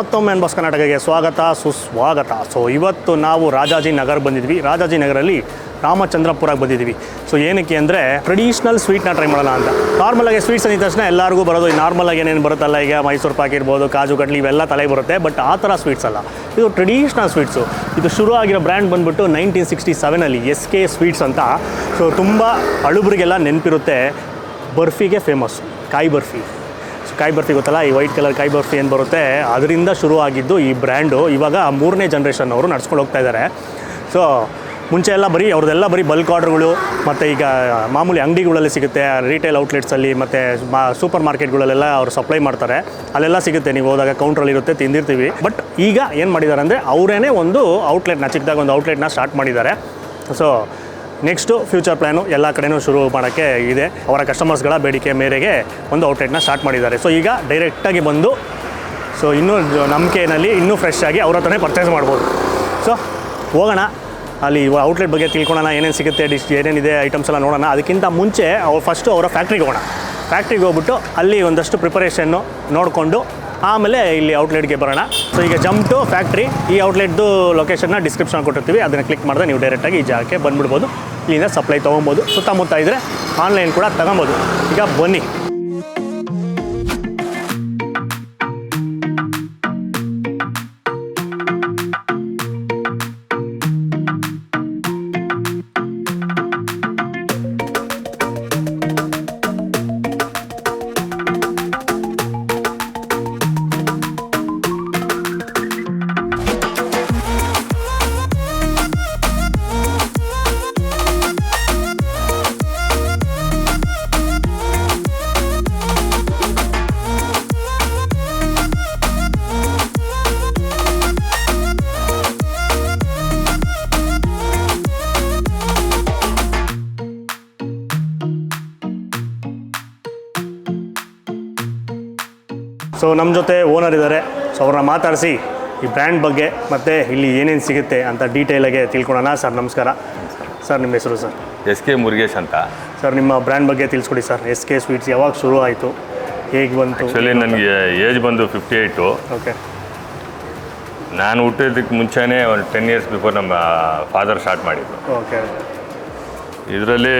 ಮತ್ತೊಮ್ಮೆ ಅನ್ಬಾಸ್ ಕರ್ನಾಟಕಕ್ಕೆ ಸ್ವಾಗತ ಸುಸ್ವಾಗತ. ಸೊ ಇವತ್ತು ನಾವು ರಾಜಾಜಿನಗರ ಬಂದಿದ್ವಿ. ರಾಜಾಜಿನಗರಲ್ಲಿ ರಾಮಚಂದ್ರಪುರಕ್ಕೆ ಬಂದಿದ್ವಿ. ಸೊ ಏನಕ್ಕೆ ಅಂದರೆ ಟ್ರೆಡಿಷ್ನಲ್ ಸ್ವೀಟ್ನ ಟ್ರೈ ಮಾಡೋಣ ಅಂತ. ನಾರ್ಮಲಾಗಿ ಸ್ವೀಟ್ಸ್ ಅಂದಿದ ತಕ್ಷಣ ಎಲ್ಲರಿಗೂ ಬರೋದು ನಾರ್ಮಲಾಗಿ ಏನೇನು ಬರುತ್ತಲ್ಲ, ಈಗ ಮೈಸೂರು ಪಾಕ್ ಇರ್ಬೋದು, ಕಾಜು ಕಡ್ಲಿ ಇವೆಲ್ಲ ತಲೆಗೆ ಬರುತ್ತೆ. ಬಟ್ ಆ ಥರ ಸ್ವೀಟ್ಸ್ ಅಲ್ಲ, ಇದು ಟ್ರೆಡಿಷ್ನಲ್ ಸ್ವೀಟ್ಸು. ಇದು ಶುರು ಆಗಿರೋ ಬ್ರ್ಯಾಂಡ್ ಬಂದುಬಿಟ್ಟು 1967 SK ಸ್ವೀಟ್ಸ್ ಅಂತ. ಸೊ ತುಂಬ ಹಳುಬ್ರಿಗೆಲ್ಲ ನೆನಪಿರುತ್ತೆ. ಬರ್ಫಿಗೆ ಫೇಮಸ್, ಕಾಯಿ ಬರ್ಫಿ. ಕಾಯಿ ಬರ್ಫಿ ಗೊತ್ತಲ್ಲ, ಈ ವೈಟ್ ಕಲರ್ ಕಾಯಿ ಬರ್ಫಿ ಏನು ಬರುತ್ತೆ, ಅದರಿಂದ ಶುರು ಆಗಿದ್ದು ಈ ಬ್ರ್ಯಾಂಡು. ಇವಾಗ 3ನೇ ಜನ್ರೇಷನ್ ಅವರು ನಡ್ಸ್ಕೊಂಡು ಹೋಗ್ತಾ ಇದ್ದಾರೆ. ಸೊ ಮುಂಚೆ ಎಲ್ಲ ಬರೀ ಅವ್ರದ್ದೆಲ್ಲ ಬರೀ ಬಲ್ಕ್ ಆರ್ಡ್ರುಗಳು, ಮತ್ತು ಈಗ ಮಾಮೂಲಿ ಅಂಗಡಿಗಳಲ್ಲಿ ಸಿಗುತ್ತೆ, ರಿಟೇಲ್ ಔಟ್ಲೆಟ್ಸಲ್ಲಿ ಮತ್ತು ಸೂಪರ್ ಮಾರ್ಕೆಟ್ಗಳಲ್ಲೆಲ್ಲ ಅವ್ರು ಸಪ್ಲೈ ಮಾಡ್ತಾರೆ. ಅಲ್ಲೆಲ್ಲ ಸಿಗುತ್ತೆ, ನೀವು ಹೋದಾಗ ಕೌಂಟ್ರಲ್ಲಿರುತ್ತೆ, ತಿಂದಿರ್ತೀವಿ. ಬಟ್ ಈಗ ಏನು ಮಾಡಿದ್ದಾರೆ ಅಂದರೆ ಅವರೇನೇ ಒಂದು ಔಟ್ಲೆಟ್ನ, ಚಿಕ್ಕದಾಗ ಒಂದು ಔಟ್ಲೆಟ್ನ ಸ್ಟಾರ್ಟ್ ಮಾಡಿದ್ದಾರೆ. ಸೊ ನೆಕ್ಸ್ಟು ಫ್ಯೂಚರ್ ಪ್ಲ್ಯಾನು ಎಲ್ಲ ಕಡೆಯೂ ಶುರು ಮಾಡೋಕ್ಕೆ ಇದೆ. ಅವರ ಕಸ್ಟಮರ್ಸ್ಗಳ ಬೇಡಿಕೆ ಮೇರೆಗೆ ಒಂದು ಔಟ್ಲೆಟ್ನ ಸ್ಟಾರ್ಟ್ ಮಾಡಿದ್ದಾರೆ. ಸೊ ಈಗ ಡೈರೆಕ್ಟಾಗಿ ಬಂದು ಸೊ ಇನ್ನೂ ನಂಬಿಕೆಯಲ್ಲಿ ಇನ್ನೂ ಫ್ರೆಶ್ ಆಗಿ ಅವ್ರ ಹತ್ರನೇ ಪರ್ಚೇಸ್ ಮಾಡ್ಬೋದು. ಸೊ ಹೋಗೋಣ ಅಲ್ಲಿ ಔಟ್ಲೆಟ್ ಬಗ್ಗೆ ತಿಳ್ಕೊಳ್ಳೋಣ, ಏನೇನು ಸಿಗುತ್ತೆ, ಏನೇನಿದೆ ಐಟಮ್ಸ್ ಎಲ್ಲ ನೋಡೋಣ. ಅದಕ್ಕಿಂತ ಮುಂಚೆ ಫಸ್ಟು ಅವರ ಫ್ಯಾಕ್ಟ್ರಿಗೆ ಹೋಗೋಣ. ಫ್ಯಾಕ್ಟ್ರಿಗೆ ಹೋಗ್ಬಿಟ್ಟು ಅಲ್ಲಿ ಒಂದಷ್ಟು ಪ್ರಿಪರೇಷನ್ನು ನೋಡಿಕೊಂಡು ಆಮೇಲೆ ಇಲ್ಲಿ ಔಟ್ಲೆಟ್ಗೆ ಬರೋಣ. ಸೊ ಈಗ ಜಂಪ್ ಟು ಫ್ಯಾಕ್ಟ್ರಿ. ಈ ಔಟ್ಲೆಟ್ದು ಲೊಕೇಶನ್ನ ಡಿಸ್ಕ್ರಿಪ್ಷನ್ ಕೊಟ್ಟಿರ್ತೀವಿ, ಅದನ್ನು ಕ್ಲಿಕ್ ಮಾಡಿದ್ರೆ ನೀವು ಡೈರೆಕ್ಟಾಗಿ ಈ ಜಾಗಕ್ಕೆ ಬಂದುಬಿಡ್ಬೋದು. ಇಲ್ಲಿಂದ ಸಪ್ಲೈ ತೊಗೊಬೋದು. ಸುತ್ತಮುತ್ತ ಇದ್ದರೆ ಆನ್ಲೈನ್ ಕೂಡ ತಗೊಬೋದು. ಈಗ ಬನ್ನಿ. ಸೊ ನಮ್ಮ ಜೊತೆ ಓನರ್ ಇದ್ದಾರೆ. ಸೊ ಅವ್ರನ್ನ ಮಾತಾಡಿಸಿ ಈ ಬ್ರ್ಯಾಂಡ್ ಬಗ್ಗೆ ಮತ್ತು ಇಲ್ಲಿ ಏನೇನು ಸಿಗುತ್ತೆ ಅಂತ ಡೀಟೇಲಾಗೆ ತಿಳ್ಕೊಳ್ಳೋಣ. ಸರ್ ನಮಸ್ಕಾರ. ಸರ್ ನಿಮ್ಮ ಹೆಸರು? ಸರ್ SK ಮುರುಗೇಶ್ ಅಂತ. ಸರ್ ನಿಮ್ಮ ಬ್ರ್ಯಾಂಡ್ ಬಗ್ಗೆ ತಿಳಿಸ್ಕೊಡಿ ಸರ್. SK ಸ್ವೀಟ್ಸ್ ಯಾವಾಗ ಶುರು ಆಯಿತು, ಹೇಗೆ ಬಂತು? ಆ್ಯಕ್ಚುಲಿ ನನಗೆ ಏಜ್ ಬಂದು 58. ಓಕೆ. ನಾನು ಹುಟ್ಟಿದ್ದಕ್ಕೆ ಮುಂಚೆನೇ ಒಂದು 10 years ಬಿಫೋರ್ ನಮ್ಮ ಫಾದರ್ ಸ್ಟಾರ್ಟ್ ಮಾಡಿದ್ದು. ಓಕೆ. ಇದರಲ್ಲಿ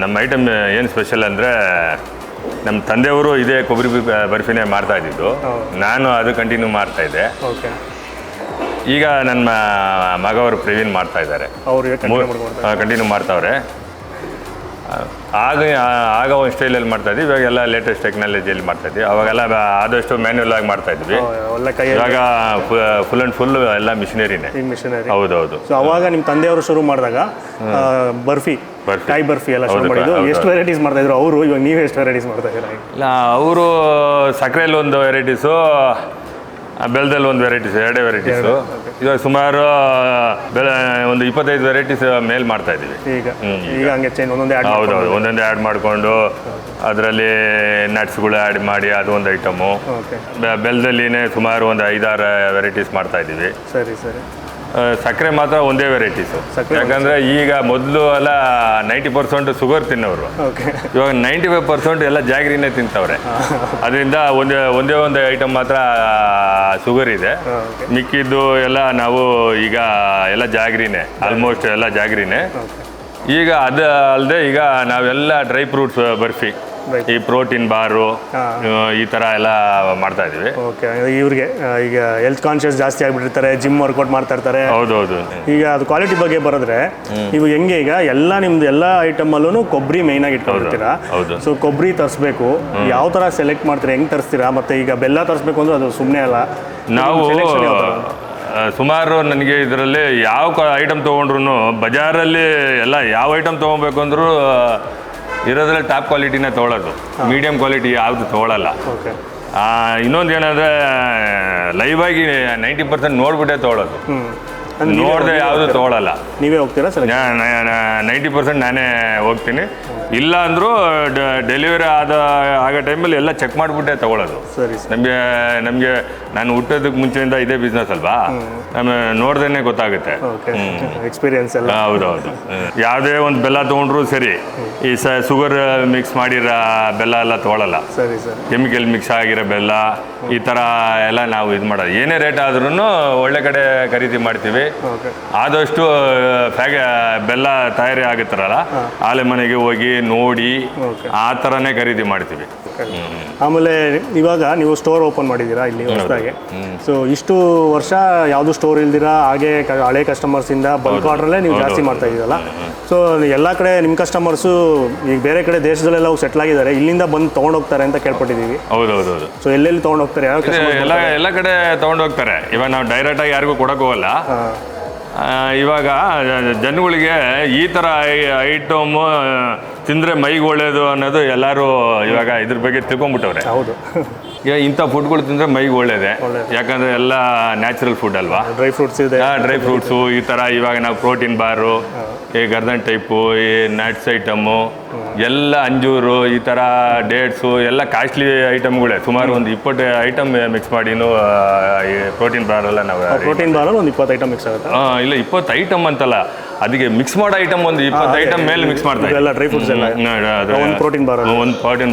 ನಮ್ಮ ಐಟಮ್ ಏನು ಸ್ಪೆಷಲ್ ಅಂದರೆ, ನಮ್ಮ ತಂದೆಯವರು ಇದೇ ಕೊಬ್ಬರಿ ಬರ್ಫಿನೇ ಮಾಡ್ತಾಯಿದ್ದಿದ್ದು. ನಾನು ಅದು ಕಂಟಿನ್ಯೂ ಮಾಡ್ತಾಯಿದ್ದೆ. ಓಕೆ. ಈಗ ನನ್ನ ಮಗವರು ಪ್ರವೀಣ್ ಮಾಡ್ತಾಯಿದ್ದಾರೆ, ಕಂಟಿನ್ಯೂ ಮಾಡ್ತಾವ್ರೆ. ಆಗ ಒಂದು ಸ್ಟೈಲಲ್ಲಿ ಮಾಡ್ತಾಯಿದ್ವಿ, ಇವಾಗೆಲ್ಲ ಲೇಟೆಸ್ಟ್ ಟೆಕ್ನಾಲಜಿಯಲ್ಲಿ ಮಾಡ್ತಾಯಿದ್ವಿ. ಅವಾಗೆಲ್ಲ ಆದಷ್ಟು ಮ್ಯಾನ್ಯುವಲ್ ಆಗಿ ಮಾಡ್ತಾಯಿದ್ವಿ. ಇವಾಗ ಫುಲ್ ಆ್ಯಂಡ್ ಫುಲ್ ಎಲ್ಲ ಮಿಷಿನರಿನೇ. ಹೌದೌದು. ಸೊ ಅವಾಗ ನಿಮ್ಮ ತಂದೆಯವರು ಶುರು ಮಾಡಿದಾಗ ಬರ್ಫಿ, ಕಾಯಿ ಬರ್ಫಿ ಎಲ್ಲ ಶುರು ಮಾಡಿದ್ದು. ಎಷ್ಟು ವೆರೈಟೀಸ್ ಮಾಡ್ತಾಯಿದ್ರು ಅವರು, ಇವಾಗ ನೀವು ಎಷ್ಟು ವೆರೈಟೀಸ್ ಮಾಡ್ತಾಯಿದ್ದೀರಾ? ಇಲ್ಲ, ಅವರು ಸಕ್ಕರೆಯಲ್ಲಿ ಒಂದು ವೆರೈಟೀಸು, ಬೆಲ್ಲದಲ್ಲಿ ಒಂದು ವೆರೈಟೀಸ್, 2 ವೆರೈಟೀಸು. ಇವಾಗ ಸುಮಾರು ಒಂದು 25 ವೆರೈಟೀಸ್ ಮೇಲ್ ಮಾಡ್ತಾ ಇದ್ದೀವಿ ಈಗ. ಹಂಗೆ ಚೇಂಜ್ ಒಂದೊಂದೇ ಆ್ಯಡ್ ಮಾಡಿಕೊಂಡು ಅದರಲ್ಲಿ ನಟ್ಸ್ಗಳು ಆ್ಯಡ್ ಮಾಡಿ ಅದು ಒಂದು ಐಟಮು. ಬೆಲ್ಲದಲ್ಲಿನೇ ಸುಮಾರು ಒಂದು 5-6 ವೆರೈಟೀಸ್ ಮಾಡ್ತಾ ಇದ್ದೀವಿ. ಸರಿ ಸರಿ. ಸಕ್ಕರೆ ಮಾತ್ರ ಒಂದೇ ವೆರೈಟೀಸು. ಯಾಕಂದರೆ ಈಗ ಮೊದಲು ಎಲ್ಲ 90% ಶುಗರ್ ತಿನ್ನೋರು, ಇವಾಗ 95% ಎಲ್ಲ ಜಾಗ್ರಿನೇ ತಿಂತವ್ರೆ. ಅದರಿಂದ ಒಂದೇ ಒಂದು ಐಟಮ್ ಮಾತ್ರ ಶುಗರ್ ಇದೆ. ಮಿಕ್ಕಿದ್ದು ಎಲ್ಲ ನಾವು ಈಗ ಎಲ್ಲ ಜಾಗ್ರಿನೇ, ಆಲ್ಮೋಸ್ಟ್ ಎಲ್ಲ ಜಾಗ್ರಿನೇ. ಈಗ ಅದು ಅಲ್ಲದೆ ಈಗ ನಾವೆಲ್ಲ ಡ್ರೈ ಫ್ರೂಟ್ಸ್ ಬರ್ಫಿ, ಈ ಪ್ರೋಟೀನ್ ಬಾರು, ಈ ಥರ ಎಲ್ಲ ಮಾಡ್ತಾ ಇದ್ದೀವಿ. ಓಕೆ. ಇವ್ರಿಗೆ ಈಗ ಹೆಲ್ತ್ ಕಾನ್ಷಿಯಸ್ ಜಾಸ್ತಿ ಆಗಿಬಿಟ್ಟಿರ್ತಾರೆ, ಜಿಮ್ ವರ್ಕೌಟ್ ಮಾಡ್ತಾ ಇರ್ತಾರೆ. ಹೌದೌದು. ಈಗ ಅದು ಕ್ವಾಲಿಟಿ ಬಗ್ಗೆ ಬರೋದ್ರೆ, ನೀವು ಹೆಂಗೆ ಈಗ ಎಲ್ಲ ನಿಮ್ದು ಎಲ್ಲ ಐಟಮಲ್ಲೂ ಕೊಬ್ಬರಿ ಮೇಯ್ನಾಗಿ ಇಟ್ಕೊಂಡಿರ್ತೀರಾ. ಸೊ ಕೊಬ್ಬರಿ ತರಿಸ್ಬೇಕು, ಯಾವ ಥರ ಸೆಲೆಕ್ಟ್ ಮಾಡ್ತೀರಾ, ಹೆಂಗೆ ತರಿಸ್ತೀರಾ? ಮತ್ತು ಈಗ ಬೆಲ್ಲ ತರಿಸ್ಬೇಕು ಅಂದ್ರೆ ಅದು ಸುಮ್ಮನೆ ಅಲ್ಲ. ನಾವು ಸುಮಾರು ನನಗೆ ಇದರಲ್ಲಿ ಯಾವ ಐಟಮ್ ತೊಗೊಂಡ್ರು, ಬಜಾರಲ್ಲಿ ಎಲ್ಲ ಯಾವ ಐಟಮ್ ತೊಗೊಬೇಕು ಅಂದರೂ ಇರೋದ್ರಲ್ಲಿ ಟಾಪ್ ಕ್ವಾಲಿಟಿನೇ ತೊಗೊಳ್ಳೋದು, ಮೀಡಿಯಮ್ ಕ್ವಾಲಿಟಿ ಯಾವುದು ತೊಗೊಳ್ಳಲ್ಲ. ಇನ್ನೊಂದು ಏನಂದರೆ, ಲೈವ್ ಆಗಿ 90% ನೋಡ್ಬಿಟ್ಟೆ ತೊಗೊಳ್ಳೋದು, ನೋಡದೆ ಯಾವುದು ತೊಗೊಳ್ಳಲ್ಲ. ನೀವೇ ಹೋಗ್ತೀರಾ ಸರ್? 90% ನಾನೇ ಹೋಗ್ತೀನಿ. ಇಲ್ಲ ಅಂದರೂ ಡೆಲಿವರಿ ಆಗೋ ಟೈಮಲ್ಲಿ ಎಲ್ಲ ಚೆಕ್ ಮಾಡಿಬಿಟ್ಟೆ ತಗೊಳ್ಳೋದು. ಸರಿ ನಮಗೆ ನಾನು ಹುಟ್ಟೋದಕ್ಕೆ ಮುಂಚೆಯಿಂದ ಇದೇ ಬಿಸ್ನೆಸ್ ಅಲ್ವಾ, ನೋಡ್ದೇನೆ ಗೊತ್ತಾಗುತ್ತೆ. ಎಕ್ಸ್ಪೀರಿಯನ್ಸ್ ಎಲ್ಲ. ಹೌದೌದು. ಯಾವುದೇ ಒಂದು ಬೆಲ್ಲ ತೊಗೊಂಡ್ರು ಸರಿ, ಈ ಶುಗರ್ ಮಿಕ್ಸ್ ಮಾಡಿರೋ ಬೆಲ್ಲ ಎಲ್ಲ ತೊಗೊಳಲ್ಲ. ಸರಿ ಸರ್. ಕೆಮಿಕಲ್ ಮಿಕ್ಸ್ ಆಗಿರೋ ಬೆಲ್ಲ ಈ ಥರ ಎಲ್ಲ ನಾವು ಇದು ಮಾಡೋದು. ಏನೇ ರೇಟ್ ಆದ್ರೂ ಒಳ್ಳೆ ಕಡೆ ಖರೀದಿ ಮಾಡ್ತೀವಿ. ಆದಷ್ಟು ಬೆಲ್ಲ ತಯಾರಿ ಆಗುತ್ತಾರಲ್ಲ ಆಲೆ ಮನೆಗೆ ಹೋಗಿ ನೋಡಿ ಆ ಥರನೇ ಖರೀದಿ ಮಾಡ್ತೀವಿ. ಆಮೇಲೆ ಇವಾಗ ನೀವು ಸ್ಟೋರ್ ಓಪನ್ ಮಾಡಿದ್ದೀರಾ ಇಲ್ಲಿ ಹೊಸದಾಗಿ. ಸೊ ಇಷ್ಟು ವರ್ಷ ಯಾವುದು ಸ್ಟೋರ್ ಇಲ್ದಿರಾ ಹಾಗೆ ಹಳೆ ಕಸ್ಟಮರ್ಸಿಂದ ಬಲ್ಕ್ ಆರ್ಡ್ರಲ್ಲೇ ನೀವು ಜಾಸ್ತಿ ಮಾಡ್ತಾ ಇದ್ದೀರಲ್ಲ. ಸೊ ಎಲ್ಲ ಕಡೆ ನಿಮ್ಮ ಕಸ್ಟಮರ್ಸು ಈಗ ಬೇರೆ ಕಡೆ ದೇಶದಲ್ಲೆಲ್ಲ ಸೆಟ್ಲ್ ಆಗಿದ್ದಾರೆ, ಇಲ್ಲಿಂದ ಬಂದು ತೊಗೊಂಡೋಗ್ತಾರೆ ಅಂತ ಕೇಳ್ಪಟ್ಟಿದ್ದೀವಿ. ಹೌದೌದು. ಸೊ ಎಲ್ಲೆಲ್ಲಿ ತೊಗೊಂಡೋಗ್ತಾರೆ, ಯಾವ ಎಲ್ಲ ಕಡೆ ತೊಗೊಂಡೋಗ್ತಾರೆ. ಇವಾಗ ನಾವು ಡೈರೆಕ್ಟಾಗಿ ಯಾರಿಗೂ ಕೊಡೋಕೆ ಹೋಗಲ್ಲ. ಇವಾಗ ಜನಗಳಿಗೆ ಈ ಥರ ಐಟಮು ತಿಂದರೆ ಮೈಗೆ ಒಳ್ಳೇದು ಅನ್ನೋದು ಎಲ್ಲರೂ ಇವಾಗ ಇದ್ರ ಬಗ್ಗೆ ತಿಳ್ಕೊಂಬಿಟ್ಟವ್ರೆ. ಹೌದು. ಈಗ ಇಂಥ ಫುಡ್ಗಳು ತಿಂದರೆ ಮೈಗೆ ಒಳ್ಳೇದೆ, ಯಾಕಂದರೆ ಎಲ್ಲ ನ್ಯಾಚುರಲ್ ಫುಡ್ ಅಲ್ವಾ. ಡ್ರೈ ಫ್ರೂಟ್ಸ್ ಇದೆ. ಡ್ರೈ ಫ್ರೂಟ್ಸು ಈ ಥರ ಇವಾಗ ನಾವು ಪ್ರೋಟೀನ್ ಬಾರು, ಈ ಗರ್ದನ್ ಟೈಪು, ಈ ನಟ್ಸ್ ಐಟಮು ಎಲ್ಲ, ಅಂಜೂರು ಈ ಥರ ಡೇಟ್ಸು ಎಲ್ಲ ಕಾಸ್ಟ್ಲಿ ಐಟಮ್ಗಳೇ. ಸುಮಾರು ಒಂದು 20 ಐಟಮ್ ಮಿಕ್ಸ್ ಮಾಡಿನೂ ಈ ಪ್ರೋಟೀನ್ ಬಾರೆಲ್ಲ ನಾವು ಪ್ರೋಟೀನ್ ಬಾರಲ್ಲಿ ಒಂದು 20 ಐಟಮ್ ಮಿಕ್ಸ್ ಆಗುತ್ತೆ. ಇಲ್ಲ 20 ಐಟಮ್ ಅಂತಲ್ಲ, ಅದಕ್ಕೆ ಮಿಕ್ಸ್ ಮಾಡೋ ಐಟಮ್ ಒಂದು 20 ಐಟಮ್ ಮೇಲೆ ಮಿಕ್ಸ್ ಮಾಡ್ತಾರೆ. ಎಲ್ಲ ಡ್ರೈ ಫ್ರೂಟ್ಸ್ ಎಲ್ಲ ಒಂದು ಪ್ರೋಟೀನ್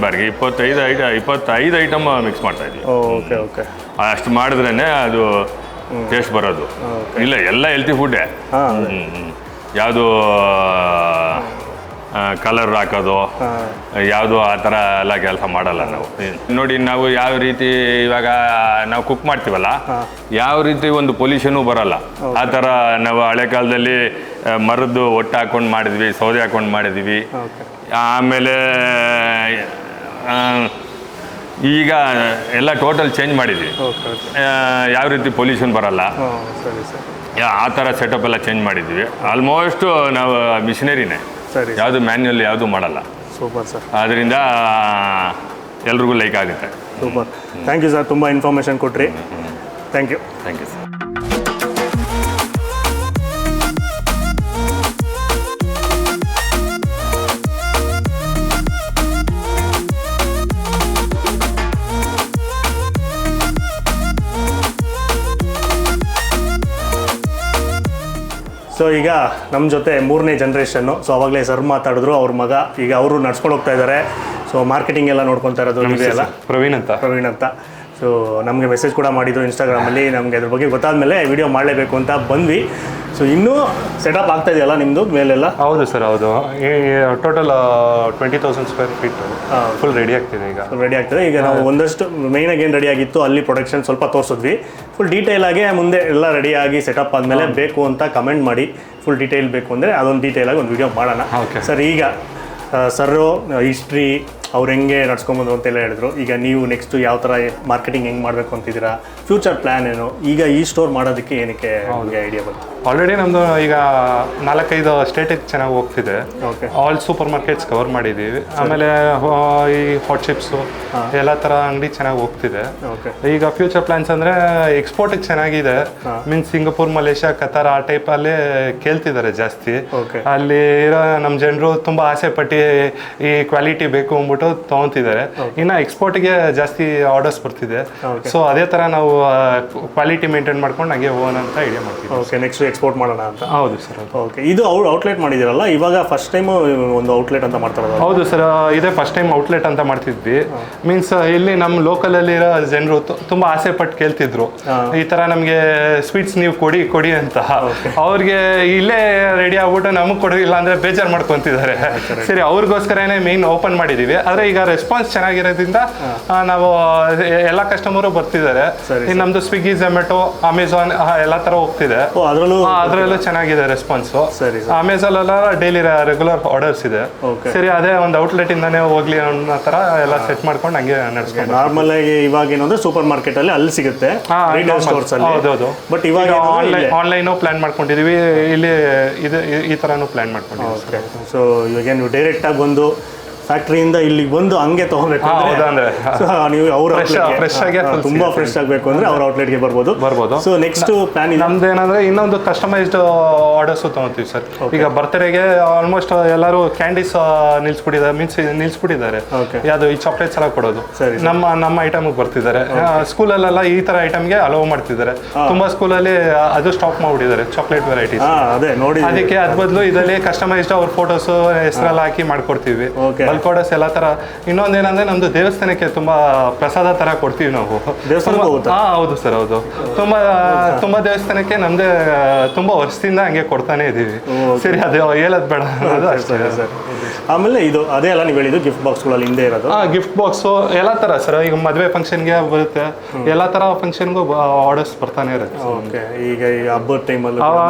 ಬಾರ್ಗೆ 25 ಐಟಮ್ ಮಿಕ್ಸ್ ಮಾಡ್ತಾ ಇದ್ವಿ. Okay okay. ಅಷ್ಟು ಮಾಡಿದ್ರೇ ಅದು ಟೇಸ್ಟ್ ಬರೋದು. ಇಲ್ಲ ಎಲ್ಲ ಹೆಲ್ತಿ ಫುಡ್ಡೇ. ಯಾವುದು ಕಲರ್ ಹಾಕೋದು ಯಾವುದು ಆ ಥರ ಎಲ್ಲ ಕೆಲಸ ಮಾಡಲ್ಲ ನಾವು. ನೋಡಿ ನಾವು ಯಾವ ರೀತಿ ಇವಾಗ ನಾವು ಕುಕ್ ಮಾಡ್ತೀವಲ್ಲ, ಯಾವ ರೀತಿ ಒಂದು ಪೊಲ್ಯೂಷನು ಬರಲ್ಲ. ಆ ಥರ ನಾವು ಹಳೆ ಕಾಲದಲ್ಲಿ ಮರದ್ದು ಒಟ್ಟು ಹಾಕೊಂಡು ಮಾಡಿದ್ವಿ, ಸೌದೆ ಹಾಕೊಂಡು ಮಾಡಿದ್ವಿ. ಆಮೇಲೆ ಈಗ ಎಲ್ಲ ಟೋಟಲ್ ಚೇಂಜ್ ಮಾಡಿದ್ವಿ, ಯಾವ ರೀತಿ ಪೊಲ್ಯೂಷನ್ ಬರಲ್ಲ ಆ ಥರ ಸೆಟಪ್ ಎಲ್ಲ ಚೇಂಜ್ ಮಾಡಿದ್ವಿ. ಆಲ್ಮೋಸ್ಟು ನಾವು ಮಿಷನರಿನೇ, ಯಾವುದು ಮ್ಯಾನ್ಯುವಲ್ ಯಾವುದು ಮಾಡಲ್ಲ. Super sir. ಅದರಿಂದ ಎಲ್ರಿಗೂ ಲೈಕ್ ಆಗುತ್ತೆ. ಸೂಪರ್. ಥ್ಯಾಂಕ್ ಯು ಸರ್, ತುಂಬ ಇನ್ಫಾರ್ಮೇಷನ್ ಕೊಟ್ರಿ. Thank you. Thank you sir. So ಈಗ ನಮ್ಮ ಜೊತೆ 3ನೇ ಜನ್ರೇಷನ್ನು. ಸೊ ಅವಾಗಲೇ ಸರ್ ಮಾತಾಡಿದ್ರು, ಅವ್ರ ಮಗ ಈಗ ಅವರು ನಡ್ಸ್ಕೊಂಡು ಹೋಗ್ತಾ ಇದ್ದಾರೆ. ಸೊ ಮಾರ್ಕೆಟಿಂಗ್ ಎಲ್ಲ ನೋಡ್ಕೊತಾ ಇರೋದು ಇದೆಯಲ್ಲ, ಪ್ರವೀಣ್ ಅಂತ. ಸೊ ನಮಗೆ ಮೆಸೇಜ್ ಕೂಡ ಮಾಡಿದ್ರು ಇನ್ಸ್ಟಾಗ್ರಾಮಲ್ಲಿ. ನಮಗೆ ಅದ್ರ ಬಗ್ಗೆ ಗೊತ್ತಾದ್ಮೇಲೆ ವಿಡಿಯೋ ಮಾಡಲೇಬೇಕು ಅಂತ ಬಂದ್ವಿ. ಸೊ ಇನ್ನೂ ಸೆಟಪ್ ಆಗ್ತಾ ಇದೆಯಲ್ಲ ನಿಮ್ಮದು ಮೇಲೆಲ್ಲ? ಹೌದು ಸರ್, ಹೌದು. Total 20,000 square feet full ready ಆಗ್ತಿದೆ ಈಗ. ರೆಡಿ ಆಗ್ತದೆ ಈಗ. ನಾವು ಒಂದಷ್ಟು ಮೇಯ್ನಾಗಿ ಏನು ರೆಡಿ ಆಗಿತ್ತು ಅಲ್ಲಿ ಪ್ರೊಡಕ್ಷನ್ ಸ್ವಲ್ಪ ತೋರಿಸಿದ್ವಿ. ಫುಲ್ ಡೀಟೇಲ್ ಆಗಿ ಮುಂದೆ ಎಲ್ಲ ರೆಡಿಯಾಗಿ ಸೆಟಪ್ ಆದಮೇಲೆ ಬೇಕು ಅಂತ ಕಮೆಂಟ್ ಮಾಡಿ, ಫುಲ್ ಡೀಟೇಲ್ ಬೇಕು ಅಂದರೆ ಅದೊಂದು ಡೀಟೇಲಾಗಿ ಒಂದು ವಿಡಿಯೋ ಮಾಡೋಣ. ಸರ್ ಈಗ ಸರ್ರು ಹಿಸ್ಟ್ರಿ ಅವ್ರು ಹೆಂಗೆ ನಡ್ಸ್ಕೊಂಬಂದ್ರು ಅಂತೆಲ್ಲ ಹೇಳಿದ್ರು. ಈಗ ನೀವು ನೆಕ್ಸ್ಟು ಯಾವ ಥರ ಮಾರ್ಕೆಟಿಂಗ್ ಹೆಂಗೆ ಮಾಡಬೇಕು ಅಂತಿದ್ದೀರಾ, ಫ್ಯೂಚರ್ ಪ್ಲ್ಯಾನ್ ಏನು, ಈಗ ಈ ಸ್ಟೋರ್ ಮಾಡೋದಕ್ಕೆ ಏನಕ್ಕೆ ನಿಮಗೆ ಐಡಿಯಾ ಬಂತು? ಆಲ್ರೆಡಿ ನಮ್ಮದು ಈಗ 4-5 ಸ್ಟೇಟಿಗೆ ಚೆನ್ನಾಗಿ ಹೋಗ್ತಿದೆ. ಆಲ್ ಸೂಪರ್ ಮಾರ್ಕೆಟ್ಸ್ ಕವರ್ ಮಾಡಿದ್ದೀವಿ. ಆಮೇಲೆ ಈ ಹಾಟ್ ಚಿಪ್ಸು ಎಲ್ಲ ಥರ ಅಂಗಡಿ ಚೆನ್ನಾಗಿ ಹೋಗ್ತಿದೆ. ಈಗ ಫ್ಯೂಚರ್ ಪ್ಲ್ಯಾನ್ಸ್ ಅಂದರೆ ಎಕ್ಸ್ಪೋರ್ಟಿಗೆ ಚೆನ್ನಾಗಿದೆ. ಮೀನ್ಸ್ ಸಿಂಗಪುರ್, ಮಲೇಷ್ಯಾ, ಕತಾರ್ ಆ ಟೈಪಲ್ಲೇ ಕೇಳ್ತಿದ್ದಾರೆ ಜಾಸ್ತಿ. ಅಲ್ಲಿ ಇರೋ ನಮ್ಮ ಜನರು ತುಂಬ ಆಸೆ ಪಟ್ಟು ಈ ಕ್ವಾಲಿಟಿ ಬೇಕು ಅಂದ್ಬಿಟ್ಟು ತೊಗೊತಿದ್ದಾರೆ. ಇನ್ನು ಎಕ್ಸ್ಪೋರ್ಟ್ಗೆ ಜಾಸ್ತಿ ಆರ್ಡರ್ಸ್ ಬರ್ತಿದೆ. ಸೊ ಅದೇ ಥರ ನಾವು ಕ್ವಾಲಿಟಿ ಮೇಂಟೈನ್ ಮಾಡ್ಕೊಂಡು ಹಂಗೆ ಹೋಗೋಣ ಅಂತ ಐಡಿಯಾ ಮಾಡ್ತೀವಿ. ಓಕೆ, ನೆಕ್ಸ್ಟ್ ಎಕ್ಸ್ಪೋರ್ಟ್ ಮಾಡೋಣ ಅಂತ. ಹೌದು ಸರ್. ಓಕೆ, ಇದು ಔಟ್ಲೆಟ್ ಮಾಡಿದಿರಲ್ಲ ಇವಾಗ, ಫಸ್ಟ್ ಟೈಮ್ ಒಂದು ಔಟ್ಲೆಟ್ ಅಂತ ಮಾಡ್ತಾರೆ? ಹೌದು ಸರ್, ಇದೇ ಫಸ್ಟ್ ಟೈಮ್ ಔಟ್ಲೆಟ್ ಅಂತ ಮಾಡ್ತಿದ್ವಿ. ಮೀನ್ಸ್ ಇಲ್ಲಿ ನಮ್ಮ ಲೋಕಲಲ್ಲಿರೋ ಜನರು ತುಂಬ ಆಸೆ ಪಟ್ಟು ಕೇಳ್ತಿದ್ರು, ಈ ಥರ ನಮಗೆ ಸ್ವೀಟ್ಸ್ ನೀವು ಕೊಡಿ ಅಂತ. ಅವ್ರಿಗೆ ಇಲ್ಲೇ ರೆಡಿ ಆಗ್ಬಿಟ್ಟು ನಮಗೆ ಕೊಡೋದಿಲ್ಲ ಅಂದರೆ ಬೇಜಾರು ಮಾಡ್ಕೊತಿದ್ದಾರೆ. ಸರಿ, ಅವ್ರಿಗೋಸ್ಕರನೇ ಮೇನ್ ಓಪನ್ ಮಾಡಿದ್ದೀವಿ. ಆದರೆ ಈಗ ರೆಸ್ಪಾನ್ಸ್ ಚೆನ್ನಾಗಿರೋದ್ರಿಂದ ನಾವು ಎಲ್ಲ ಕಸ್ಟಮರು ಬರ್ತಿದ್ದಾರೆ. ನಮ್ಮದು ಸ್ವಿಗ್ಗಿ, ಝೊಮ್ಯಾಟೊ, ಅಮೆಝಾನ್ ಎಲ್ಲ ಥರ ಹೋಗ್ತಿದೆ. ಅದರಲ್ಲೂ ಚೆನ್ನಾಗಿದೆ ರೆಸ್ಪಾನ್ಸು. ಅಮೆಝಾನ್ ಎಲ್ಲ ಡೈಲಿ ರೆಗ್ಯುಲರ್ ಆರ್ಡರ್ಸ್ ಇದೆ. ಸರಿ, ಅದೇ ಒಂದು ಔಟ್ಲೆಟ್ ಇಂದಾನೆ ಹೋಗ್ಲಿ ಅನ್ನೋ ಥರ ಎಲ್ಲ ಸೆಟ್ ಮಾಡ್ಕೊಂಡು ಹಂಗೆ ನಡೆಸ್ಕೊಂಡು. ನಾರ್ಮಲ್ ಆಗಿ ಇವಾಗ ಏನಂದ್ರೆ ಸೂಪರ್ ಮಾರ್ಕೆಟ್ ಅಲ್ಲಿ ಸಿಗುತ್ತೆ, ಹೌದೌದು. ಬಟ್ ಇವಾಗ ಆನ್ಲೈನು ಪ್ಲಾನ್ ಮಾಡ್ಕೊಂಡಿದೀವಿ, ಇಲ್ಲಿ ಈ ಥರನೂ ಪ್ಲಾನ್ ಮಾಡ್ಕೊಂಡಿದ್ದೀವಿ. ಸೊ ಇವಾಗ ನೀವು ಡೈರೆಕ್ಟ್ ಆಗಿ ಬಂದು ಫ್ಯಾಕ್ಟ್ರಿಯಿಂದ ಇಲ್ಲಿಗೆ ಬಂದು ಹಂಗೆ ತೊಗೊಬೇಕು ಹೌದಂದ್ರೆ ನೀವು ಅವ್ರ ಫ್ರೆಶ್ ಆಗಿ ತುಂಬಾ ಫ್ರೆಶ್ ಆಗಬೇಕು ಅಂದ್ರೆ ಅವ್ರ ಔಟ್ಲೆಟ್ಗೆ ಬರ್ಬೋದು. ಸೊ ನೆಕ್ಸ್ಟ್ ಪ್ಲಾನ್ ನಮ್ದೇನಂದ್ರೆ ಇನ್ನೊಂದು ಕಸ್ಟಮೈಸ್ಡ್ ಆರ್ಡರ್ಸ್ ತೊಗೊತೀವಿ ಸರ್. ಈಗ ಬರ್ತ್ಡೇಗೆ ಆಲ್ಮೋಸ್ಟ್ ಎಲ್ಲರೂ ಕ್ಯಾಂಡೀಸ್ ನಿಲ್ಸ್ಬಿಟ್ಟಿದ್ದಾರೆ. ಯಾವುದು ಈ ಚಾಕ್ಲೇಟ್ಸ್ ಎಲ್ಲ ಕೊಡೋದು ನಮ್ಮ ಐಟಮ್ಗೆ ಬರ್ತಿದ್ದಾರೆ. ಸ್ಕೂಲಲ್ಲೆಲ್ಲ ಈ ತರ ಐಟಮ್ಗೆ ಅಲೋ ಮಾಡ್ತಿದ್ದಾರೆ. ತುಂಬಾ ಸ್ಕೂಲಲ್ಲಿ ಅದು ಸ್ಟಾಪ್ ಮಾಡ್ಬಿಟ್ಟಿದ್ದಾರೆ ಚಾಕ್ಲೇಟ್ ವೆರೈಟೀಸ್. ಅದಕ್ಕೆ ಅದ್ ಬದಲು ಇದರಲ್ಲಿ ಕಸ್ಟಮೈಸ್ಡ್ ಅವ್ರ ಫೋಟೋಸ್ ಹೆಸರೆಲ್ಲ ಹಾಕಿ ಮಾಡ್ಕೊಡ್ತೀವಿ. ಬಲ್ಕ್ ಆರ್ಡರ್ಸ್ ಎಲ್ಲ ತರ. ಇನ್ನೊಂದೇನಂದ್ರೆ ನಮ್ದು ದೇವಸ್ಥಾನಕ್ಕೆ ತುಂಬಾ ಪ್ರಸಾದ ತರ ಕೊಡ್ತೀವಿ ನಾವು. ಹೌದು ಸರ್, ಹೌದು. ತುಂಬಾ ದೇವಸ್ಥಾನಕ್ಕೆ ನಮ್ದೇ ತುಂಬಾ ವರ್ಷದಿಂದ ಹಂಗೆ ಕೊಡ್ತಾನೆ ಇದೀವಿ. ಸರಿ, ಅದು ಹೇಳೋದ್ ಬೇಡ ಅನ್ನೋದು ಅಷ್ಟೇ ಸರ್. ಆಮೇಲೆ ಇದು ಅದೇ ಅಲ್ಲ ನೀವು ಹೇಳಿದ್ದು ಗಿಫ್ಟ್ ಬಾಕ್ಸ್ಗಳಲ್ಲಿ ಹಿಂದೆ ಇರೋದು. ಗಿಫ್ಟ್ ಬಾಕ್ಸು ಎಲ್ಲ ತರ ಸರ್. ಈಗ ಮದುವೆ ಫಂಕ್ಷನ್ಗೆ ಬರುತ್ತೆ, ಎಲ್ಲ ತರ ಫಂಕ್ಷನ್ಗೂ ಆರ್ಡರ್ಸ್ ಬರ್ತಾನೆ ಇರುತ್ತೆ. ಈಗ ಹಬ್ಬದ ಟೈಮಲ್ಲಿ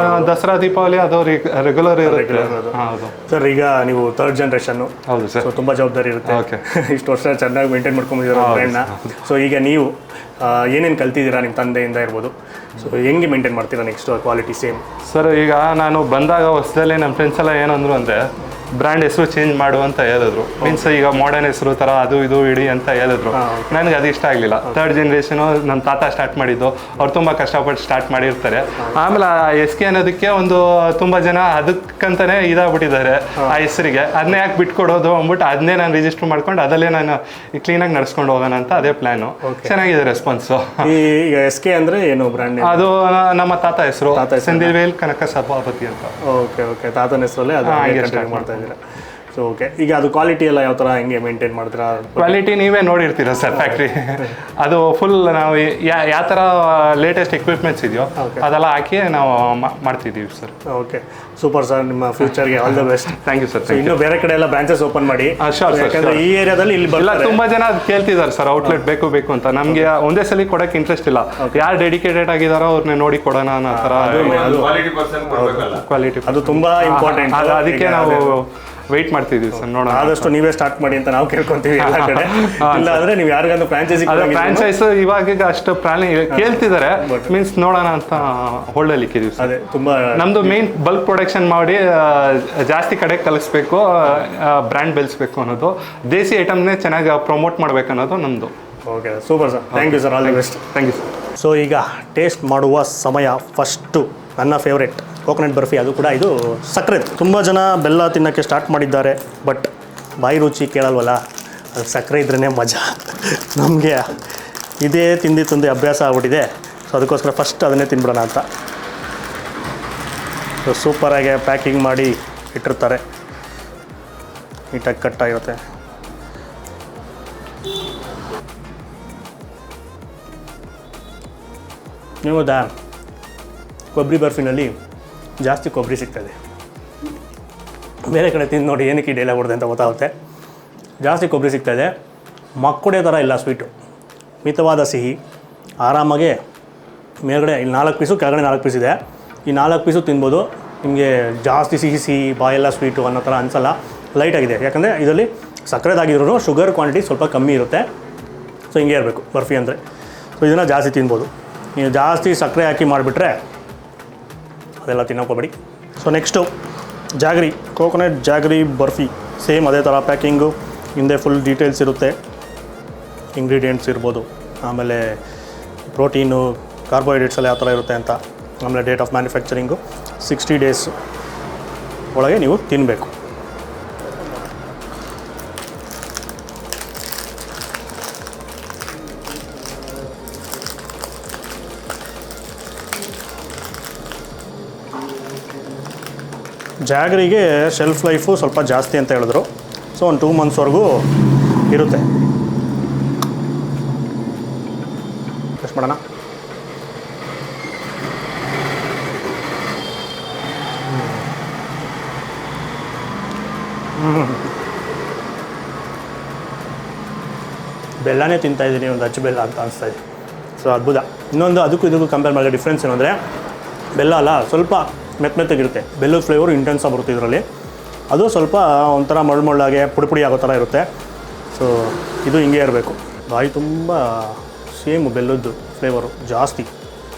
ದಸರಾ ದೀಪಾವಳಿ ಅದು ರೆಗ್ಯುಲರ್ ಇರುತ್ತೆ. ಸರ್ ಈಗ ನೀವು ಥರ್ಡ್ ಜನರೇಷನ್. ಹೌದು ಸರ್. ತುಂಬಾ ಜವಾಬ್ದಾರಿ ಇರುತ್ತೆ. ಇಷ್ಟು ವರ್ಷ ಚೆನ್ನಾಗಿ ಮೇಂಟೈನ್ ಮಾಡ್ಕೊಂಡಿದ್ದೀರಾ ಬ್ರ್ಯಾಂಡ್ನ. ಸೊ ಈಗ ನೀವು ಏನೇನು ಕಲ್ತಿದ್ದೀರಾ ನಿಮ್ಮ ತಂದೆಯಿಂದ ಇರ್ಬೋದು? ಸೊ ಹೆಂಗೆ ಮೇಂಟೈನ್ ಮಾಡ್ತೀರಾ ನೆಕ್ಸ್ಟ್ ಕ್ವಾಲಿಟಿ ಸೇಮ್? ಸರ್ ಈಗ ನಾನು ಬಂದಾಗ ಹೊಸದಲ್ಲಿ ನಮ್ಮ ಫ್ರೆಂಡ್ಸ್ ಎಲ್ಲ ಏನಂದ್ರು ಅಂದರೆ ಬ್ರ್ಯಾಂಡ್ ಹೆಸರು ಚೇಂಜ್ ಮಾಡು ಅಂತ ಹೇಳಿದ್ರು. ಮೀನ್ಸ್ ಈಗ ಮಾಡರ್ನ್ ಹೆಸರು ಥರ ಅದು ಇದು ಇಡಿ ಅಂತ ಹೇಳಿದ್ರು. ನನಗೆ ಅದು ಇಷ್ಟ ಆಗಲಿಲ್ಲ. ಥರ್ಡ್ ಜನ್ರೇಷನು ನಮ್ಮ ತಾತ ಸ್ಟಾರ್ಟ್ ಮಾಡಿದ್ದು. ಅವ್ರು ತುಂಬ ಕಷ್ಟಪಟ್ಟು ಸ್ಟಾರ್ಟ್ ಮಾಡಿರ್ತಾರೆ. ಆಮೇಲೆ SK ಅನ್ನೋದಕ್ಕೆ ಒಂದು ತುಂಬ ಜನ ಅದಕ್ಕಂತಾನೆ ಇದಾಗ್ಬಿಟ್ಟಿದ್ದಾರೆ ಆ ಹೆಸರಿಗೆ. ಅದನ್ನೇ ಯಾಕೆ ಬಿಟ್ಕೊಡೋದು ಅಂದ್ಬಿಟ್ಟು ಅದನ್ನೇ ನಾನು ರಿಜಿಸ್ಟರ್ ಮಾಡ್ಕೊಂಡು ಅದಲ್ಲೇ ನಾನು ಕ್ಲೀನಾಗಿ ನಡ್ಸ್ಕೊಂಡು ಹೋಗೋಣ ಅಂತ ಅದೇ ಪ್ಲಾನು. ಚೆನ್ನಾಗಿದೆ ರೆಸ್ಪಾನ್ಸು. ಈಗ SK ಅಂದರೆ ಏನು ಬ್ರ್ಯಾಂಡ್? ಅದು ನಮ್ಮ ತಾತ ಹೆಸರು, ಸಂದಿವೇಲ್ ಕನಕ ಸಭಾಪತಿ ಅಂತ. ಓಕೆ, ತಾತನ ಹೆಸರಲ್ಲೇ ಅದು ಮಾಡ್ತಾ. ಸೊ ಈಗ ಅದು ಕ್ವಾಲಿಟಿ ಎಲ್ಲ ಯಾವ ಥರ ಹೆಂಗೆ ಮೇಂಟೈನ್ ಮಾಡ್ತೀರಾ? ಕ್ವಾಲಿಟಿ ನೀವೇ ನೋಡಿರ್ತೀರ ಸರ್. ಫ್ಯಾಕ್ಟ್ರಿ ಅದು ಫುಲ್ ನಾವು ಯಾವ ಥರ ಲೇಟೆಸ್ಟ್ ಎಕ್ವಿಪ್ಮೆಂಟ್ಸ್ ಇದೆಯೋ ಅದೆಲ್ಲ ಹಾಕಿ ನಾವು ಮಾಡ್ತಿದ್ದೀವಿ ಸರ್. Okay, super sir. ನಿಮ್ಮ ಫ್ಯೂಚರ್ಗೆ all the best. Thank you sir. ಇನ್ನು ಬೇರೆ ಕಡೆ ಎಲ್ಲ ಬ್ರಾಂಚಸ್ ಓಪನ್ ಮಾಡಿ. ಯಾಕಂದ್ರೆ ಈ ಏರಿಯಾದಲ್ಲಿ ಇಲ್ಲಿ ಎಲ್ಲ ತುಂಬ ಜನ ಅದು ಕೇಳ್ತಿದ್ದಾರೆ ಸರ್, ಔಟ್ಲೆಟ್ ಬೇಕು ಅಂತ. ನಮಗೆ ಒಂದೇ ಸಲ ಕೊಡೋಕೆ ಇಂಟ್ರೆಸ್ಟ್ ಇಲ್ಲ. ಯಾರು ಡೆಡಿಕೇಟೆಡ್ ಆಗಿದಾರೋ ಅವ್ರನ್ನ ನೋಡಿ ಕೊಡೋಣ ಅನ್ನೋ ಥರ ಕ್ವಾಲಿಟಿ ಅದು ತುಂಬಾ ಇಂಪಾರ್ಟೆಂಟ್. ಅದಕ್ಕೆ ನಾವು ವೆಯ್ಟ್ ಮಾಡ್ತಿದ್ದೀವಿ ಸರ್. ನೋಡೋಣ, ಆದಷ್ಟು ನೀವೇ ಸ್ಟಾರ್ಟ್ ಮಾಡಿ ಅಂತ ನಾವು ಕೇಳ್ಕೊಂತೀವಿ ಎಲ್ಲ ಕಡೆ. ಇಲ್ಲ ಅಂದ್ರೆ ನೀವು ಯಾರಿಗಾದ್ರೂ ಫ್ರಾಂಚೈಸ್ ಇವಾಗ ಅಷ್ಟು ಪ್ಲಾನಿಂಗ್ ಕೇಳ್ತಿದ್ದಾರೆ. ಮೀನ್ಸ್ ನೋಡೋಣ ಅಂತ ಹೋಲ್ಡಲ್ಲಿ ಇಕ್ಕಿದೀವಿ ಸರ್. ತುಂಬಾ ನಮ್ದು ಮೇನ್ ಬಲ್ಕ್ ಪ್ರೊಡಕ್ಷನ್ ಮಾಡಿ ಜಾಸ್ತಿ ಕಡೆ ಕಲಿಸ್ಬೇಕು, ಬ್ರ್ಯಾಂಡ್ ಬೆಳೆಸ್ಬೇಕು ಅನ್ನೋದು, ದೇಸಿ ಐಟಮ್ನೇ ಚೆನ್ನಾಗಿ ಪ್ರಮೋಟ್ ಮಾಡ್ಬೇಕು ಅನ್ನೋದು ನಮ್ಮದು. Okay, super sir. Thank you sir. All the best. Thank you sir. So ಈಗ ಟೇಸ್ಟ್ ಮಾಡುವ ಸಮಯ. ಫಸ್ಟು ನನ್ನ ಫೇವ್ರೆಟ್ ಕೋಕೋನಟ್ ಬರ್ಫಿ. ಅದು ಕೂಡ ಇದು ಸಕ್ಕರೆ. ತುಂಬ ಜನ ಬೆಲ್ಲ ತಿನ್ನೋಕ್ಕೆ ಸ್ಟಾರ್ಟ್ ಮಾಡಿದ್ದಾರೆ, ಬಟ್ ಬಾಯಿ ರುಚಿ ಕೇಳಲ್ವಲ್ಲ, ಅದು ಸಕ್ಕರೆ ಇದ್ರೇ ಮಜಾ. ನಮಗೆ ಇದೇ ತಿಂದು ಅಭ್ಯಾಸ ಆಗ್ಬಿಟ್ಟಿದೆ. ಸೊ ಅದಕ್ಕೋಸ್ಕರ ಫಸ್ಟ್ ಅದನ್ನೇ ತಿನ್ಬಿಡೋಣ ಅಂತ. ಸೊ ಸೂಪರಾಗಿ ಪ್ಯಾಕಿಂಗ್ ಮಾಡಿ ಇಟ್ಟಿರ್ತಾರೆ, ನೀಟಾಗಿ ಕಟ್ಟಾಗಿರುತ್ತೆ. ನೀವು ಕೊಬ್ಬರಿ ಬರ್ಫಿನಲ್ಲಿ ಜಾಸ್ತಿ ಕೊಬ್ಬರಿ ಸಿಗ್ತದೆ. ಬೇರೆ ಕಡೆ ತಿಂದು ನೋಡಿ ಏನಕ್ಕೆ ಡೇಲ ಹೊಡೆದೆ ಅಂತ ಗೊತ್ತಾಗುತ್ತೆ. ಜಾಸ್ತಿ ಕೊಬ್ಬರಿ ಸಿಗ್ತಾಯಿದೆ. ಮಕ್ಕುಡೆ ಥರ ಇಲ್ಲ ಸ್ವೀಟು, ಮಿತವಾದ ಸಿಹಿ. ಆರಾಮಾಗೆ ಮೇಲ್ಗಡೆ ಇಲ್ಲಿ 4 ಪೀಸು, ಕೆಳಗಡೆ 4 ಪೀಸ್ ಇದೆ. ಈ 4 ಪೀಸು ತಿನ್ಬೋದು. ನಿಮಗೆ ಜಾಸ್ತಿ ಸಿಹಿ ಬಾಯೆಲ್ಲ ಸ್ವೀಟು ಅನ್ನೋ ಥರ ಅನಿಸಲ್ಲ. ಲೈಟಾಗಿದೆ, ಯಾಕಂದರೆ ಇದರಲ್ಲಿ ಸಕ್ಕರೆದಾಗಿದ್ರೂ ಶುಗರ್ ಕ್ವಾಂಟಿಟಿ ಸ್ವಲ್ಪ ಕಮ್ಮಿ ಇರುತ್ತೆ. ಸೊ ಹಿಂಗೆ ಇರಬೇಕು ಬರ್ಫಿ ಅಂದರೆ. ಸೊ ಇದನ್ನು ಜಾಸ್ತಿ ತಿನ್ಬೋದು. ನೀವು ಜಾಸ್ತಿ ಸಕ್ಕರೆ ಹಾಕಿ ಮಾಡಿಬಿಟ್ರೆ ಅದೆಲ್ಲ ತಿನ್ನೋಕೋಬೇಡಿ. So next jaggery, coconut jaggery burfi. Same ಅದೇ ಥರ ಪ್ಯಾಕಿಂಗು, ಹಿಂದೆ ಫುಲ್ ಡೀಟೇಲ್ಸ್ ಇರುತ್ತೆ, ಇಂಗ್ರೀಡಿಯೆಂಟ್ಸ್ ಇರ್ಬೋದು, ಆಮೇಲೆ ಪ್ರೋಟೀನು, ಕಾರ್ಬೋಹೈಡ್ರೇಟ್ಸ್ ಎಲ್ಲ ಯಾವ ಥರ ಇರುತ್ತೆ ಅಂತ. ಆಮೇಲೆ ಡೇಟ್ ಆಫ್ ಮ್ಯಾನುಫ್ಯಾಕ್ಚರಿಂಗು 60 ಡೇಸ್ ಒಳಗೆ ನೀವು ತಿನ್ನಬೇಕು. ಜಾಗ್ರಿಗೆ ಶೆಲ್ಫ್ ಲೈಫು ಸ್ವಲ್ಪ ಜಾಸ್ತಿ ಅಂತ ಹೇಳಿದ್ರು. ಸೊ ಒಂದು 2 ಮಂತ್ಸ್ವರೆಗೂ ಇರುತ್ತೆ. ಟೆಸ್ಟ್ ಮಾಡೋಣ. ಬೆಲ್ಲನೇ ತಿಂತಾಯಿದ್ದೀನಿ, ಒಂದು ಅಚ್ಚು ಬೆಲ್ಲ ಅಂತ ಅನಿಸ್ತಾಯಿದೆ. ಸೊ ಅದ್ಭುತ. ಇನ್ನೊಂದು ಅದಕ್ಕೂ ಇದಕ್ಕೂ ಕಂಪೇರ್ ಮಾಡಿದ್ರೆ ಡಿಫ್ರೆನ್ಸ್ ಏನು ಅಂದರೆ, ಬೆಲ್ಲ ಅಲ್ಲ ಸ್ವಲ್ಪ ಮೆತ್ತಗಿರುತ್ತೆ, ಬೆಲ್ಲದ ಫ್ಲೇವರು ಇಂಟೆನ್ಸಾಗಿ ಬರುತ್ತೆ ಇದರಲ್ಲಿ. ಅದು ಸ್ವಲ್ಪ ಒಂಥರ ಮಳ್ಳಾಗೆ ಪುಡಿ ಆಗೋ ಥರ ಇರುತ್ತೆ. ಸೊ ಇದು ಹಿಂಗೆ ಇರಬೇಕು. ಬಾಯಿ ತುಂಬ ಸೇಮು ಬೆಲ್ಲದ್ದು ಫ್ಲೇವರು ಜಾಸ್ತಿ.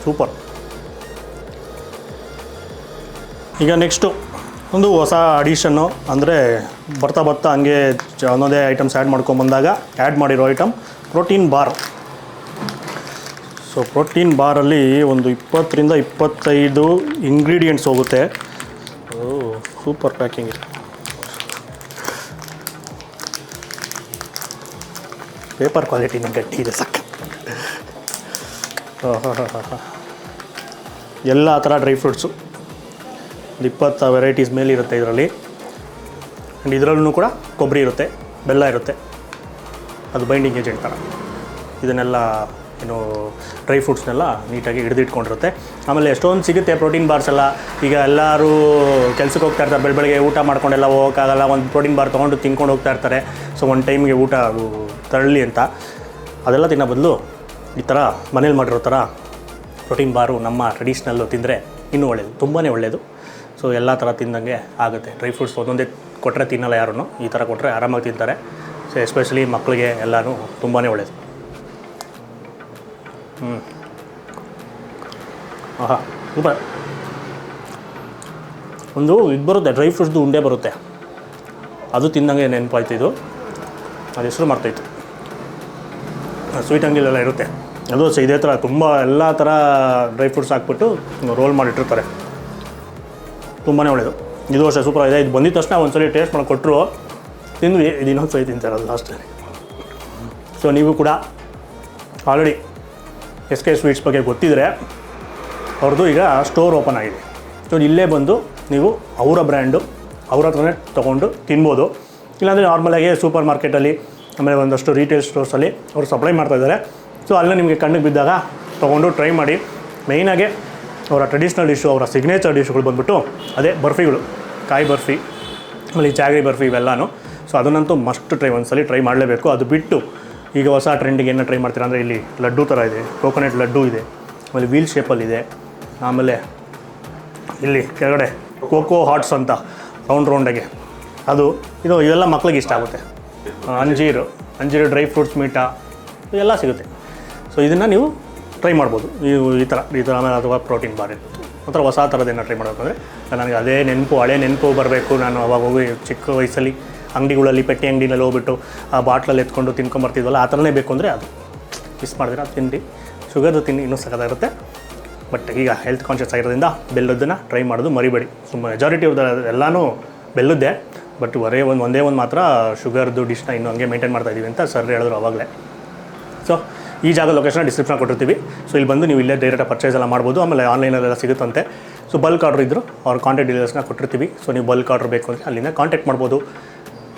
ಸೂಪರ್. ಈಗ ನೆಕ್ಸ್ಟು ಒಂದು ಹೊಸ ಅಡಿಷನ್ನು ಅಂದರೆ ಬರ್ತಾ ಹಂಗೆ ಒಂದೊಂದೇ ಐಟಮ್ಸ್ ಆ್ಯಡ್ ಮಾಡ್ಕೊಂಬಂದಾಗ ಆ್ಯಡ್ ಮಾಡಿರೋ item protein bar. So protein ಬಾರಲ್ಲಿ ಒಂದು 20 to 25 ಇಂಗ್ರೀಡಿಯೆಂಟ್ಸ್ ಹೋಗುತ್ತೆ. ಸೂಪರ್ ಪ್ಯಾಕಿಂಗ್ ಇದೆ. ಪೇಪರ್ ಕ್ವಾಲಿಟಿನ ಗಟ್ಟಿ ಇದೆ ಸಕ್ಕ. ಎಲ್ಲ ಥರ ಡ್ರೈ ಫ್ರೂಟ್ಸು 20 ವೆರೈಟೀಸ್ ಮೇಲೆ ಇರುತ್ತೆ ಇದರಲ್ಲಿ. ಆ್ಯಂಡ್ ಇದರಲ್ಲೂ ಕೂಡ ಕೊಬ್ಬರಿ ಇರುತ್ತೆ, ಬೆಲ್ಲ ಇರುತ್ತೆ, ಅದು ಬೈಂಡಿಂಗ್ ಏಜೆಂಟ್ ಥರ. ಇದನ್ನೆಲ್ಲ ಏನು ಡ್ರೈ ಫ್ರೂಟ್ಸ್ನೆಲ್ಲ ನೀಟಾಗಿ ಹಿಡಿದಿಟ್ಕೊಂಡಿರುತ್ತೆ. ಆಮೇಲೆ ಎಷ್ಟೊಂದು ಸಿಗುತ್ತೆ ಪ್ರೋಟೀನ್ ಬಾರ್ಸ್ ಎಲ್ಲ. ಈಗ ಎಲ್ಲರೂ ಕೆಲ್ಸಕ್ಕೆ ಹೋಗ್ತಾ ಇರ್ತಾರೆ, ಬೆಳಗ್ಗೆ ಊಟ ಮಾಡ್ಕೊಂಡೆಲ್ಲ ಹೋಗೋಕ್ಕಾಗಲ್ಲ, ಒಂದು ಪ್ರೋಟೀನ್ ಬಾರ್ ತೊಗೊಂಡು ತಿನ್ಕೊಂಡು ಹೋಗ್ತಾ ಇರ್ತಾರೆ. ಸೊ ಒಂದು ಟೈಮ್ಗೆ ಊಟ ಅದು ತರಲಿ ಅಂತ ಅದೆಲ್ಲ ತಿನ್ನೋ ಬದಲು ಈ ಥರ ಮನೇಲಿ ಮಾಡಿರೋ ಥರ ಪ್ರೋಟೀನ್ ಬಾರು ನಮ್ಮ ಟ್ರೆಡಿಷ್ನಲ್ಲು ತಿಂದರೆ ಇನ್ನೂ ಒಳ್ಳೆಯದು, ತುಂಬಾ ಒಳ್ಳೆಯದು. ಸೊ ಎಲ್ಲ ಥರ ತಿಂದಂಗೆ ಆಗುತ್ತೆ. ಡ್ರೈ ಫ್ರೂಟ್ಸ್ ಒಂದೊಂದೇ ಕೊಟ್ಟರೆ ತಿನ್ನಲ್ಲ ಯಾರೂ, ಈ ಥರ ಕೊಟ್ಟರೆ ಆರಾಮಾಗಿ ತಿಂತಾರೆ. ಸೊ ಎಸ್ಪೆಷಲಿ ಮಕ್ಕಳಿಗೆ ಎಲ್ಲನೂ ತುಂಬಾ ಒಳ್ಳೆಯದು. ಆಹಾ ಸೂಪರ್. ಒಂದು ಇದು ಬರುತ್ತೆ, ಡ್ರೈ ಫ್ರೂಟ್ಸ್ದು ಉಂಡೆ ಬರುತ್ತೆ, ಅದು ತಿಂದಂಗೆ ನೆನಪಾಯ್ತು. ಇದು ಅದು ಹೆಸರು ಮಾಡ್ತಾಯಿತ್ತು, ಸ್ವೀಟ್ ಅಂಗಡಿಲೆಲ್ಲ ಇರುತ್ತೆ ಅದು. ಇದೇ ಥರ ತುಂಬ ಎಲ್ಲ ಥರ ಡ್ರೈ ಫ್ರೂಟ್ಸ್ ಹಾಕ್ಬಿಟ್ಟು ರೋಲ್ ಮಾಡಿಟ್ಟಿರ್ತಾರೆ, ತುಂಬಾ ಒಳ್ಳೆಯದು. ಇದು ಅಷ್ಟೇ ಸೂಪರ್ ಇದೆ. ಇದು ಬಂದಿದ್ದ ತಕ್ಷಣ ಒಂದ್ಸಲಿ ಟೇಸ್ಟ್ ಮಾಡಿ ಕೊಟ್ಟರು ತಿಂದು ಇದು ಇನ್ನೊಂದು ಸರಿ ತಿಂತಾರೆ ಅದು ಲಾಸ್ಟಲ್ಲಿ. ಸೊ ನೀವು ಕೂಡ ಆಲ್ರೆಡಿ SK ಸ್ವೀಟ್ಸ್ ಬಗ್ಗೆ ಗೊತ್ತಿದ್ದರೆ ಅವ್ರದ್ದು ಈಗ ಸ್ಟೋರ್ ಓಪನ್ ಆಗಿದೆ. ಸೊ ಇಲ್ಲೇ ಬಂದು ನೀವು ಅವರ ಬ್ರ್ಯಾಂಡು ಅವ್ರ ಹತ್ರನೇ ತೊಗೊಂಡು ತಿನ್ಬೋದು. ಇಲ್ಲಾಂದರೆ ನಾರ್ಮಲಾಗಿ ಸೂಪರ್ ಮಾರ್ಕೆಟಲ್ಲಿ ಆಮೇಲೆ ಒಂದಷ್ಟು ರೀಟೇಲ್ ಸ್ಟೋರ್ಸಲ್ಲಿ ಅವರು ಸಪ್ಲೈ ಮಾಡ್ತಾಯಿದ್ದಾರೆ. ಸೊ ಅಲ್ಲೇ ನಿಮಗೆ ಕಣ್ಣಿಗೆ ಬಿದ್ದಾಗ ತೊಗೊಂಡು ಟ್ರೈ ಮಾಡಿ. ಮೇಯ್ನಾಗೆ ಅವರ ಟ್ರೆಡಿಷ್ನಲ್ ಡಿಶ್ಶು, ಅವರ ಸಿಗ್ನೇಚರ್ ಡಿಶ್ಗಳು ಬಂದುಬಿಟ್ಟು ಅದೇ ಬರ್ಫಿಗಳು, ಕಾಯಿ ಬರ್ಫಿ, ಆಮೇಲೆ ಈ ಜಾಗರಿ ಬರ್ಫಿ ಇವೆಲ್ಲನೂ. ಸೊ ಅದನ್ನಂತೂ ಮಸ್ಟ್ ಒಂದ್ಸಲಿ ಟ್ರೈ ಮಾಡಲೇಬೇಕು. ಅದು ಬಿಟ್ಟು ಈಗ ಹೊಸ ಟ್ರೆಂಡಿಗೆ ಏನು ಟ್ರೈ ಮಾಡ್ತೀರಾ ಅಂದರೆ ಇಲ್ಲಿ ಲಡ್ಡು ಥರ ಇದೆ, ಕೋಕೋನಟ್ ಲಡ್ಡು ಇದೆ, ಆಮೇಲೆ ವೀಲ್ ಶೇಪಲ್ಲಿದೆ, ಆಮೇಲೆ ಇಲ್ಲಿ ಕೆಳಗಡೆ ಕೋಕೋ ಹಾಟ್ಸ್ ಅಂತ ರೌಂಡಾಗೆ ಅದು ಇದು ಇವೆಲ್ಲ ಮಕ್ಳಿಗೆ ಇಷ್ಟ ಆಗುತ್ತೆ. ಅಂಜೀರು ಡ್ರೈ ಫ್ರೂಟ್ಸ್ ಮೀಟ ಎಲ್ಲ ಸಿಗುತ್ತೆ. ಸೊ ಇದನ್ನು ನೀವು ಟ್ರೈ ಮಾಡ್ಬೋದು. ನೀವು ಈ ಥರ ಆಮೇಲೆ ಅಥವಾ ಪ್ರೋಟೀನ್ ಬಾರ್ ಇರ್ಬೋದು, ಒಂಥರ ಹೊಸ ಥರದ್ದೇನೋ ಟ್ರೈ ಮಾಡಬೇಕಂದ್ರೆ ನನಗೆ ಅದೇ ನೆನಪು, ಹಳೆ ನೆನಪು ಬರಬೇಕು. ನಾನು ಅವಾಗ ಹೋಗಿ ಚಿಕ್ಕ ವಯಸ್ಸಲ್ಲಿ ಅಂಗಡಿಗಳಲ್ಲಿ ಪೆಟ್ಟಿ ಅಂಗಡಿನಲ್ಲಿ ಹೋಗ್ಬಿಟ್ಟು ಆ ಬಾಟ್ಲಲ್ಲಿ ಎತ್ಕೊಂಡು ತಿನ್ಕೊಂಬರ್ತಿದ್ವಲ್ಲ, ಆ ಥರನೇ ಬೇಕು ಅಂದರೆ ಅದು ಮಿಸ್ ಮಾಡಿದ್ರೆ ಅದು ತಿಂದು ಶುಗರ್ದು ತಿಂಡಿ ಇನ್ನೂ ಸಖತ್ತಾಗಿರುತ್ತೆ. ಬಟ್ ಈಗ ಹೆಲ್ತ್ ಕಾನ್ಷಿಯಸ್ ಆಗಿರೋದ್ರಿಂದ ಬೆಲ್ಲದನ್ನು ಟ್ರೈ ಮಾಡೋದು ಮರಿಬೇಡಿ. ಸೊ ಮೆಜಾರಿಟಿ ಎಲ್ಲನೂ ಬೆಲ್ಲದ್ದೇ, ಬಟ್ ಒಂದೇ ಒಂದು ಮಾತ್ರ ಶುಗರ್ದು ಡಿಶ್ನ ಇನ್ನೂ ಹಂಗೆ ಮೇಂಟೈನ್ ಮಾಡ್ತಾಯಿದ್ದೀವಿ ಅಂತ ಸರ್ ಹೇಳಿದ್ರು ಆವಾಗಲೇ. ಸೊ ಈ ಜಾಗ ಲೊಕೇಶನ್ ಡಿಸ್ಕ್ರಿಪ್ಷನ್ ಕೊಟ್ಟಿರ್ತೀವಿ. ಸೊ ಇಲ್ಲಿ ಬಂದು ನೀವು ಇಲ್ಲೇ ಡೈರೆಕ್ಟಾಗಿ ಪರ್ಚೇಸ್ ಎಲ್ಲ ಮಾಡ್ಬೋದು. ಆಮೇಲೆ ಆನ್ಲೈನಲ್ಲೆಲ್ಲ ಸಿಗುತ್ತಂತೆ. ಸೊ ಬಲ್ಕ್ ಆರ್ಡ್ರ್ ಇದ್ದರು ಅವ್ರ ಕಾಂಟ್ಯಾಕ್ಟ್ ಡೀಟೇಲ್ಸ್ನ ಕೊಟ್ಟಿರ್ತೀವಿ. ಸೊ ನೀವು ಬಲ್ಕ್ ಆರ್ಡ್ರ್ ಬೇಕು ಅಂದರೆ ಅಲ್ಲಿಂದ ಕಾಂಟ್ಯಾಕ್ಟ್ ಮಾಡ್ಬೋದು.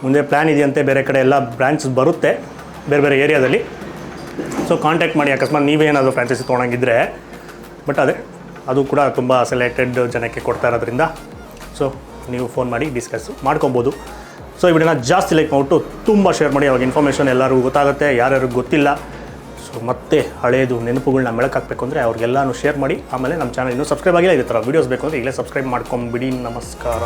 ಮುಂದೆ ಪ್ಲ್ಯಾನ್ ಇದೆಯಂತೆ, ಬೇರೆ ಕಡೆ ಎಲ್ಲ ಬ್ರಾಂಚಸ್ ಬರುತ್ತೆ ಬೇರೆ ಬೇರೆ ಏರಿಯಾದಲ್ಲಿ. ಸೊ ಕಾಂಟ್ಯಾಕ್ಟ್ ಮಾಡಿ, ಅಕಸ್ಮಾತ್ ನೀವೇನಾದರೂ ಫ್ರಾಂಚೈಸಿ ತೊಗೊಳಂಗಿದ್ರೆ. ಬಟ್ ಅದು ಕೂಡ ತುಂಬ ಸೆಲೆಕ್ಟೆಡ್ ಜನಕ್ಕೆ ಕೊಡ್ತಾ ಇರೋದ್ರಿಂದ ಸೊ ನೀವು ಫೋನ್ ಮಾಡಿ ಡಿಸ್ಕಸ್ ಮಾಡ್ಕೊಬೋದು. ಸೊ ಈ ವಿಡಿಯೋನ ಜಾಸ್ತಿ ಲೈಕ್ ಮಾಡಿಬಿಟ್ಟು ತುಂಬ ಶೇರ್ ಮಾಡಿ. ಅವಾಗ ಇನ್ಫಾರ್ಮೇಷನ್ ಎಲ್ಲರಿಗೂ ಗೊತ್ತಾಗುತ್ತೆ, ಯಾರ್ಯಾರಿಗೂ ಗೊತ್ತಿಲ್ಲ. ಸೊ ಮತ್ತೆ ಹಳೇದು ನೆನಪುಗಳನ್ನ ಮೆಳಕಾಕಬೇಕು ಅಂದರೆ ಅವ್ರಿಗೆಲ್ಲನೂ ಶೇರ್ ಮಾಡಿ. ಆಮೇಲೆ ನಮ್ಮ ಚಾನಲ್ ಇನ್ನೂ ಸಬ್ಸ್ಕ್ರೈಬ್ ಆಗಿಲ್ಲ, ಇದೇ ಥರ ವೀಡಿಯೋಸ್ ಬೇಕು ಅಂದರೆ ಈಗಲೇ ಸಬ್ಸ್ಕ್ರೈಬ್ ಮಾಡ್ಕೊಂಬಿಡಿ. ನಮಸ್ಕಾರ.